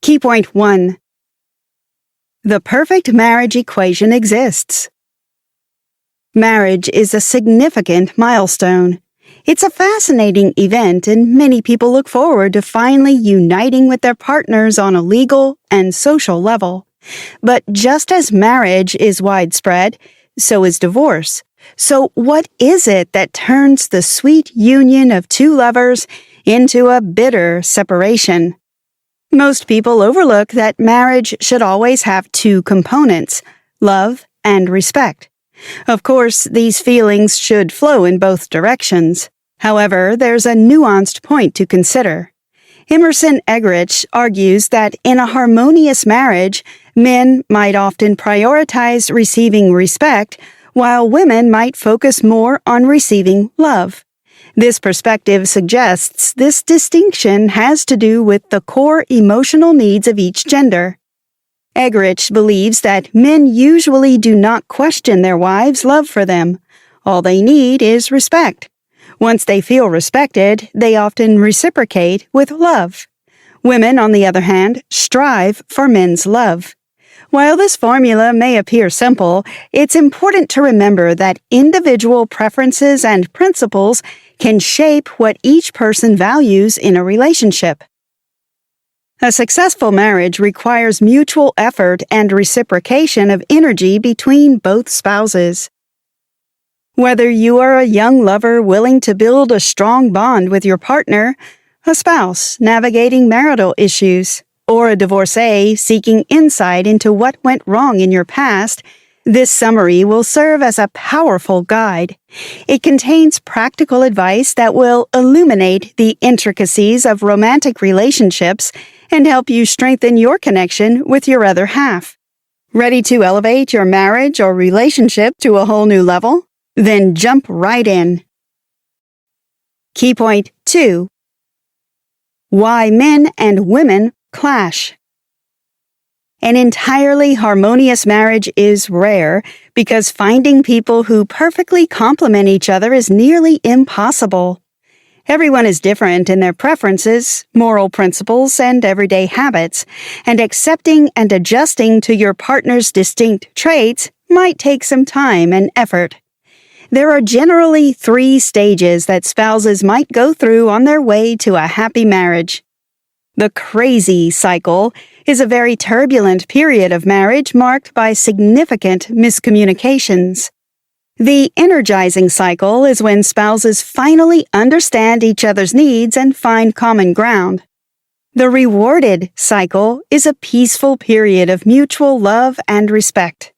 Key point 1. The perfect marriage equation exists. Marriage is a significant milestone. It's a fascinating event, and many people look forward to finally uniting with their partners on a legal and social level. But just as marriage is widespread, so is divorce. So what is it that turns the sweet union of two lovers into a bitter separation? Most people overlook that marriage should always have two components, love and respect. Of course, these feelings should flow in both directions. However, there's a nuanced point to consider. Emerson Eggerichs argues that in a harmonious marriage, men might often prioritize receiving respect, while women might focus more on receiving love. This perspective suggests this distinction has to do with the core emotional needs of each gender. Eggerichs believes that men usually do not question their wives' love for them. All they need is respect. Once they feel respected, they often reciprocate with love. Women, on the other hand, strive for men's love. While this formula may appear simple, it's important to remember that individual preferences and principles can shape what each person values in a relationship. A successful marriage requires mutual effort and reciprocation of energy between both spouses. Whether you are a young lover willing to build a strong bond with your partner, a spouse navigating marital issues, or a divorcee seeking insight into what went wrong in your past, this summary will serve as a powerful guide. It contains practical advice that will illuminate the intricacies of romantic relationships and help you strengthen your connection with your other half. Ready to elevate your marriage or relationship to a whole new level? Then jump right in. Key point 2. Why men and women clash. An entirely harmonious marriage is rare because finding people who perfectly complement each other is nearly impossible. Everyone is different in their preferences, moral principles, and everyday habits, and accepting and adjusting to your partner's distinct traits might take some time and effort. There are generally 3 stages that spouses might go through on their way to a happy marriage. The crazy cycle is a very turbulent period of marriage marked by significant miscommunications. The energizing cycle is when spouses finally understand each other's needs and find common ground. The rewarded cycle is a peaceful period of mutual love and respect.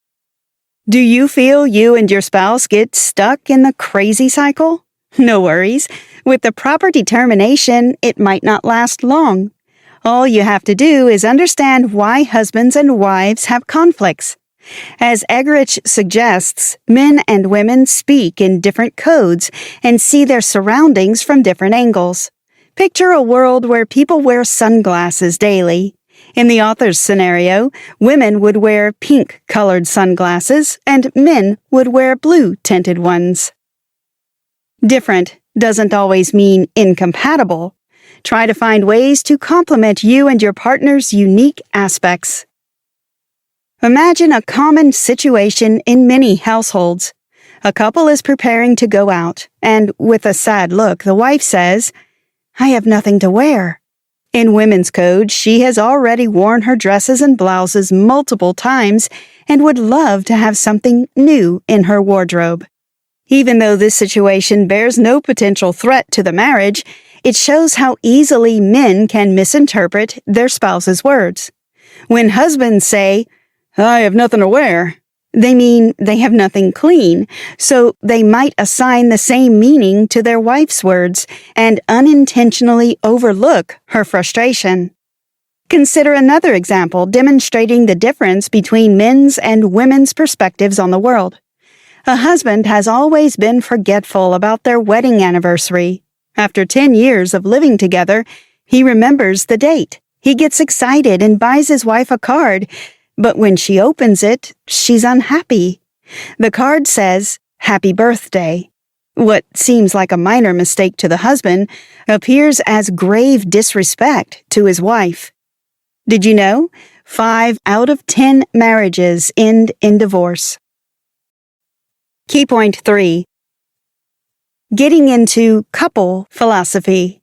Do you feel you and your spouse get stuck in the crazy cycle? No worries. With the proper determination, it might not last long. All you have to do is understand why husbands and wives have conflicts. As Eggerichs suggests, men and women speak in different codes and see their surroundings from different angles. Picture a world where people wear sunglasses daily. In the author's scenario, women would wear pink-colored sunglasses and men would wear blue-tinted ones. Different doesn't always mean incompatible. Try to find ways to complement you and your partner's unique aspects. Imagine a common situation in many households. A couple is preparing to go out, and with a sad look, the wife says, "I have nothing to wear." In women's code, she has already worn her dresses and blouses multiple times and would love to have something new in her wardrobe. Even though this situation bears no potential threat to the marriage, it shows how easily men can misinterpret their spouse's words. When husbands say, "I have nothing to wear," they mean they have nothing clean, so they might assign the same meaning to their wife's words and unintentionally overlook her frustration. Consider another example demonstrating the difference between men's and women's perspectives on the world. A husband has always been forgetful about their wedding anniversary. After 10 years of living together, he remembers the date. He gets excited and buys his wife a card, but when she opens it, she's unhappy. The card says, "Happy Birthday." What seems like a minor mistake to the husband appears as grave disrespect to his wife. Did you know? 5 out of 10 marriages end in divorce. Key point 3. Getting into couple philosophy.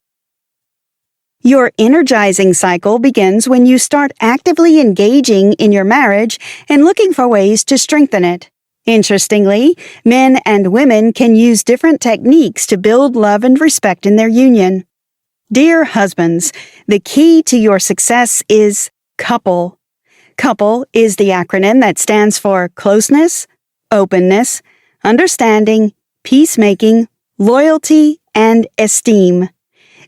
Your energizing cycle begins when you start actively engaging in your marriage and looking for ways to strengthen it. Interestingly, men and women can use different techniques to build love and respect in their union. Dear husbands, the key to your success is couple. Couple is the acronym that stands for closeness, openness, understanding, peacemaking, loyalty, and esteem.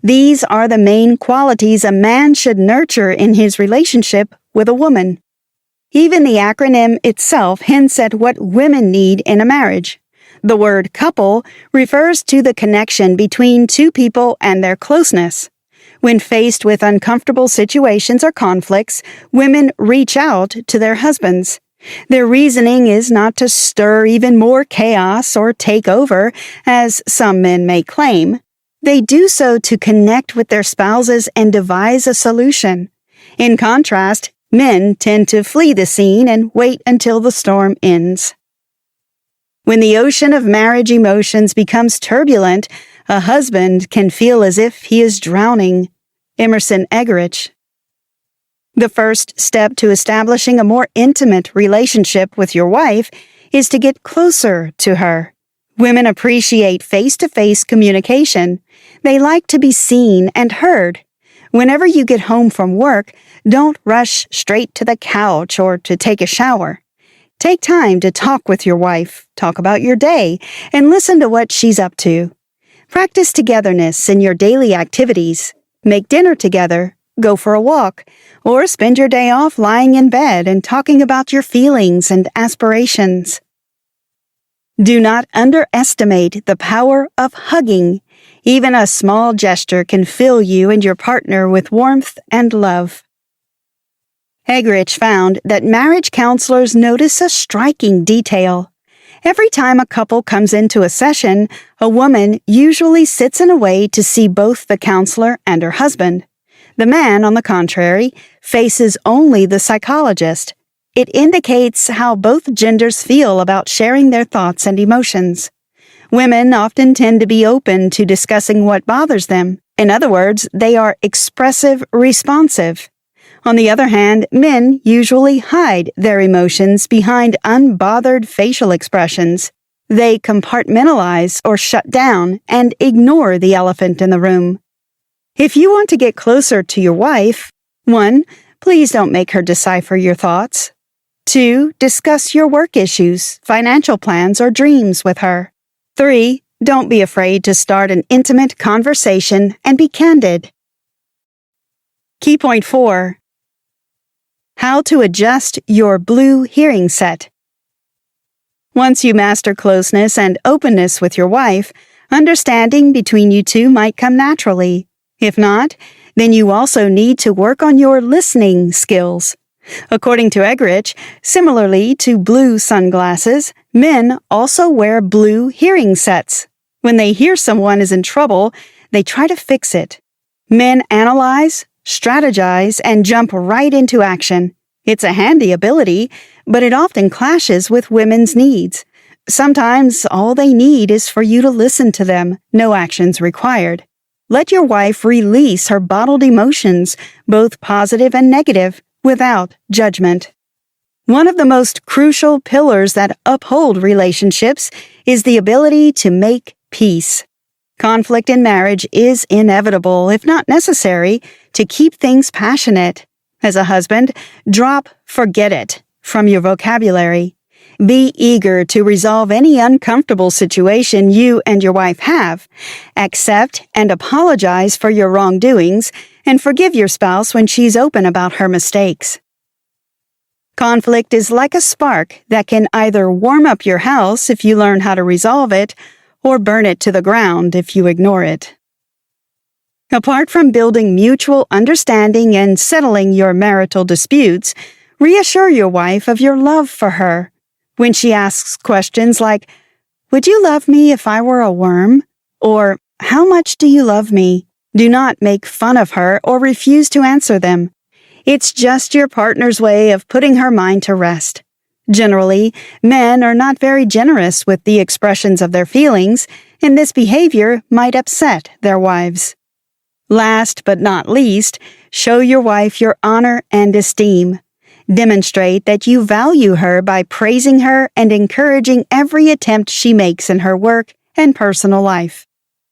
These are the main qualities a man should nurture in his relationship with a woman. Even the acronym itself hints at what women need in a marriage. The word couple refers to the connection between two people and their closeness. When faced with uncomfortable situations or conflicts, women reach out to their husbands. Their reasoning is not to stir even more chaos or take over, as some men may claim. They do so to connect with their spouses and devise a solution. In contrast, men tend to flee the scene and wait until the storm ends. When the ocean of marriage emotions becomes turbulent, a husband can feel as if he is drowning. Emerson Eggerichs. The first step to establishing a more intimate relationship with your wife is to get closer to her. Women appreciate face-to-face communication. They like to be seen and heard. Whenever you get home from work, don't rush straight to the couch or to take a shower. Take time to talk with your wife, talk about your day, and listen to what she's up to. Practice togetherness in your daily activities. Make dinner together, go for a walk, or spend your day off lying in bed and talking about your feelings and aspirations. Do not underestimate the power of hugging. Even a small gesture can fill you and your partner with warmth and love. Eggerichs found that marriage counselors notice a striking detail. Every time a couple comes into a session, a woman usually sits in a way to see both the counselor and her husband. The man, on the contrary, faces only the psychologist. It indicates how both genders feel about sharing their thoughts and emotions. Women often tend to be open to discussing what bothers them. In other words, they are expressive, responsive. On the other hand, men usually hide their emotions behind unbothered facial expressions. They compartmentalize or shut down and ignore the elephant in the room. If you want to get closer to your wife, 1. Please don't make her decipher your thoughts. 2. Discuss your work issues, financial plans, or dreams with her. 3. Don't be afraid to start an intimate conversation and be candid. Key point 4. How to adjust your blue hearing set. Once you master closeness and openness with your wife, understanding between you two might come naturally. If not, then you also need to work on your listening skills. According to Eggerichs, similarly to blue sunglasses, men also wear blue hearing sets. When they hear someone is in trouble, they try to fix it. Men analyze, strategize, and jump right into action. It's a handy ability, but it often clashes with women's needs. Sometimes all they need is for you to listen to them, no actions required. Let your wife release her bottled emotions, both positive and negative, without judgment. One of the most crucial pillars that uphold relationships is the ability to make peace. Conflict in marriage is inevitable, if not necessary, to keep things passionate. As a husband, drop "forget it" from your vocabulary. Be eager to resolve any uncomfortable situation you and your wife have. Accept and apologize for your wrongdoings, and forgive your spouse when she's open about her mistakes. Conflict is like a spark that can either warm up your house if you learn how to resolve it, or burn it to the ground if you ignore it. Apart from building mutual understanding and settling your marital disputes, reassure your wife of your love for her. When she asks questions like, "Would you love me if I were a worm?" or "How much do you love me?" do not make fun of her or refuse to answer them. It's just your partner's way of putting her mind to rest. Generally, men are not very generous with the expressions of their feelings, and this behavior might upset their wives. Last but not least, show your wife your honor and esteem. Demonstrate that you value her by praising her and encouraging every attempt she makes in her work and personal life.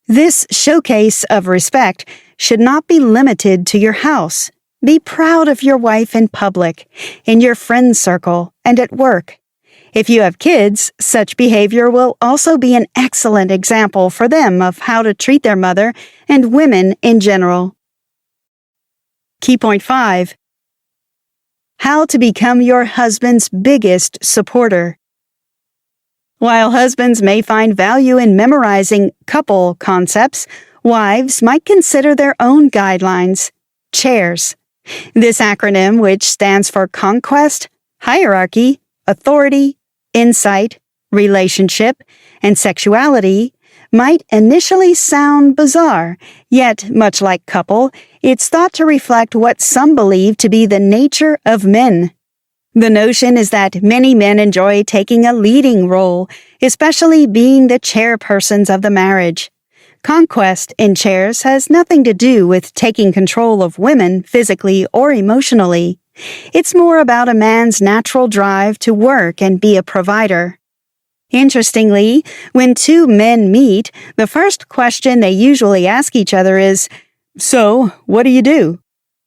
This showcase of respect should not be limited to your house. Be proud of your wife in public, in your friend circle, and at work. If you have kids, such behavior will also be an excellent example for them of how to treat their mother and women in general. Key point 5. How to become your husband's biggest supporter. While husbands may find value in memorizing couple concepts, wives might consider their own guidelines. CHAIRS. This acronym, which stands for conquest, hierarchy, authority, insight, relationship, and sexuality, might initially sound bizarre, yet, much like couple, it's thought to reflect what some believe to be the nature of men. The notion is that many men enjoy taking a leading role, especially being the chairpersons of the marriage. Conquest in CHAIRS has nothing to do with taking control of women physically or emotionally. It's more about a man's natural drive to work and be a provider. Interestingly, when two men meet, the first question they usually ask each other is, "So, what do you do?"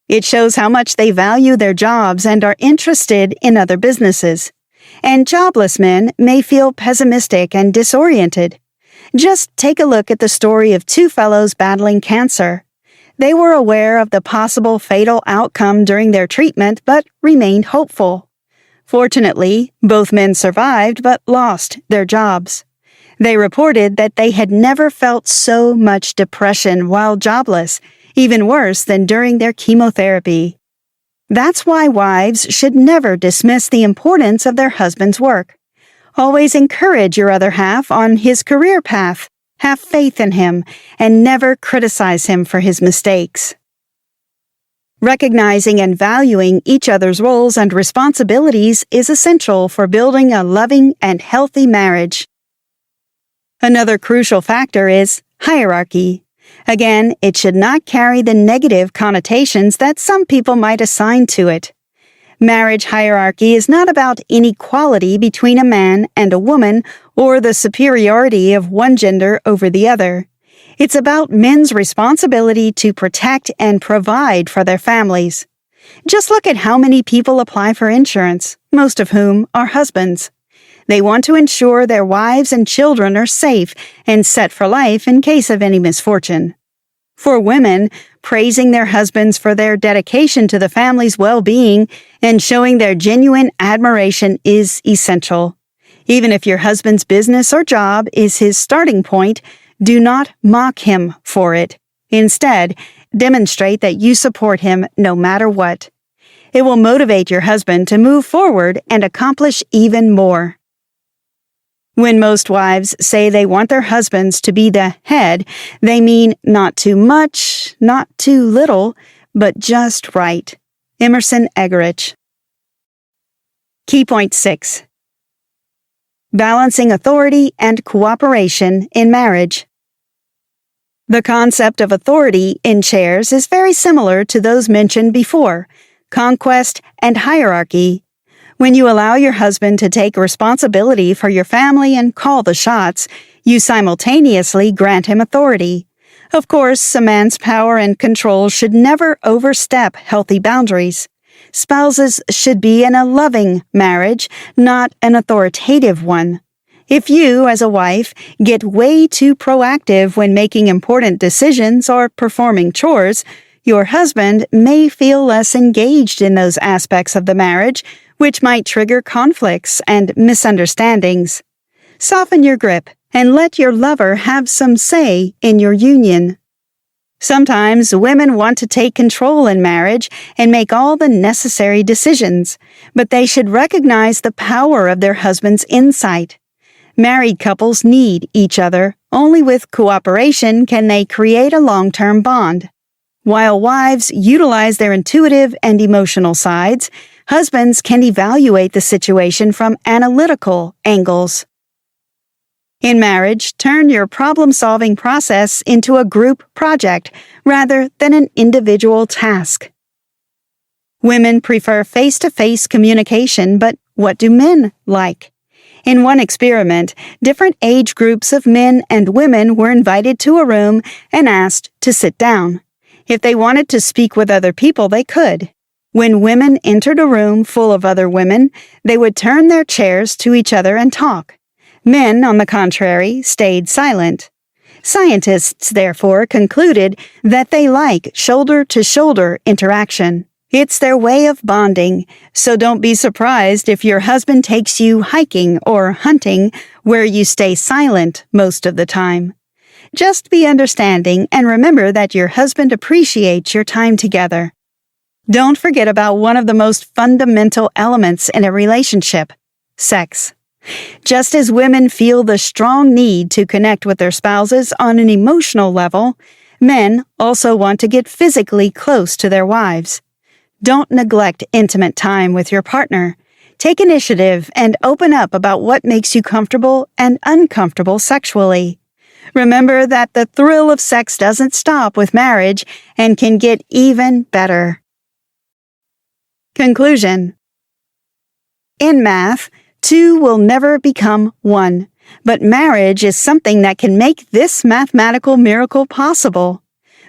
It shows how much they value their jobs and are interested in other businesses. And jobless men may feel pessimistic and disoriented. Just take a look at the story of two fellows battling cancer. They were aware of the possible fatal outcome during their treatment, but remained hopeful. Fortunately, both men survived but lost their jobs. They reported that they had never felt so much depression while jobless, even worse than during their chemotherapy. That's why wives should never dismiss the importance of their husband's work. Always encourage your other half on his career path, have faith in him, and never criticize him for his mistakes. Recognizing and valuing each other's roles and responsibilities is essential for building a loving and healthy marriage. Another crucial factor is hierarchy. Again, it should not carry the negative connotations that some people might assign to it. Marriage hierarchy is not about inequality between a man and a woman or the superiority of one gender over the other. It's about men's responsibility to protect and provide for their families. Just look at how many people apply for insurance, most of whom are husbands. They want to ensure their wives and children are safe and set for life in case of any misfortune. For women, praising their husbands for their dedication to the family's well-being and showing their genuine admiration is essential. Even if your husband's business or job is his starting point, do not mock him for it. Instead, demonstrate that you support him no matter what. It will motivate your husband to move forward and accomplish even more. When most wives say they want their husbands to be the head, they mean not too much, not too little, but just right. Emerson Eggerichs. Key point 6. Balancing authority and cooperation in marriage. The concept of authority in CHAIRS is very similar to those mentioned before, conquest and hierarchy. When you allow your husband to take responsibility for your family and call the shots, you simultaneously grant him authority. Of course, a man's power and control should never overstep healthy boundaries. Spouses should be in a loving marriage, not an authoritative one. If you, as a wife, get way too proactive when making important decisions or performing chores, your husband may feel less engaged in those aspects of the marriage, which might trigger conflicts and misunderstandings. Soften your grip and let your lover have some say in your union. Sometimes women want to take control in marriage and make all the necessary decisions, but they should recognize the power of their husband's insight. Married couples need each other. Only with cooperation can they create a long-term bond. While wives utilize their intuitive and emotional sides, husbands can evaluate the situation from analytical angles. In marriage, turn your problem-solving process into a group project rather than an individual task. Women prefer face-to-face communication, but what do men like? In one experiment, different age groups of men and women were invited to a room and asked to sit down. If they wanted to speak with other people, they could. When women entered a room full of other women, they would turn their chairs to each other and talk. Men, on the contrary, stayed silent. Scientists, therefore, concluded that they like shoulder-to-shoulder interaction. It's their way of bonding, so don't be surprised if your husband takes you hiking or hunting where you stay silent most of the time. Just be understanding and remember that your husband appreciates your time together. Don't forget about one of the most fundamental elements in a relationship: sex. Just as women feel the strong need to connect with their spouses on an emotional level, men also want to get physically close to their wives. Don't neglect intimate time with your partner. Take initiative and open up about what makes you comfortable and uncomfortable sexually. Remember that the thrill of sex doesn't stop with marriage and can get even better. Conclusion. In math, 2 will never become 1, but marriage is something that can make this mathematical miracle possible.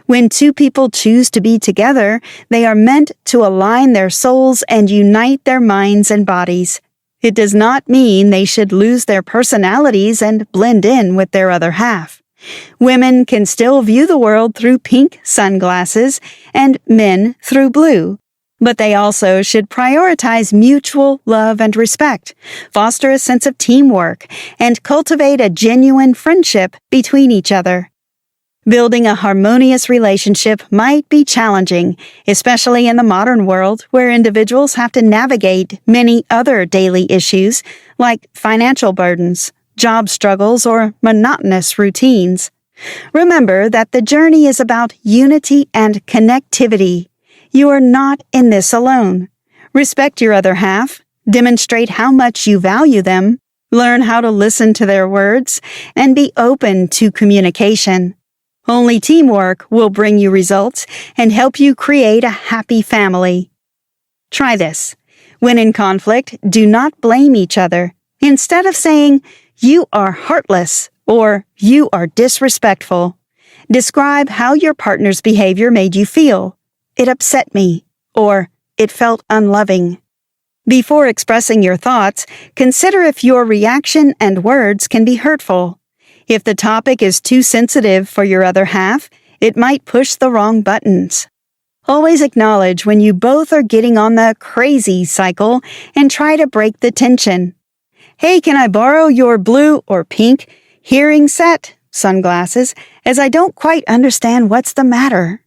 When 2 people choose to be together, they are meant to align their souls and unite their minds and bodies. It does not mean they should lose their personalities and blend in with their other half. Women can still view the world through pink sunglasses and men through blue. But they also should prioritize mutual love and respect, foster a sense of teamwork, and cultivate a genuine friendship between each other. Building a harmonious relationship might be challenging, especially in the modern world where individuals have to navigate many other daily issues like financial burdens, job struggles, or monotonous routines. Remember that the journey is about unity and connectivity. You are not in this alone. Respect your other half, demonstrate how much you value them, learn how to listen to their words, and be open to communication. Only teamwork will bring you results and help you create a happy family. Try this. When in conflict, do not blame each other. Instead of saying, "You are heartless," or "You are disrespectful," describe how your partner's behavior made you feel. "It upset me," or "It felt unloving." Before expressing your thoughts, consider if your reaction and words can be hurtful. If the topic is too sensitive for your other half, it might push the wrong buttons. Always acknowledge when you both are getting on the crazy cycle and try to break the tension. "Hey, can I borrow your blue or pink hearing set sunglasses, as I don't quite understand what's the matter?"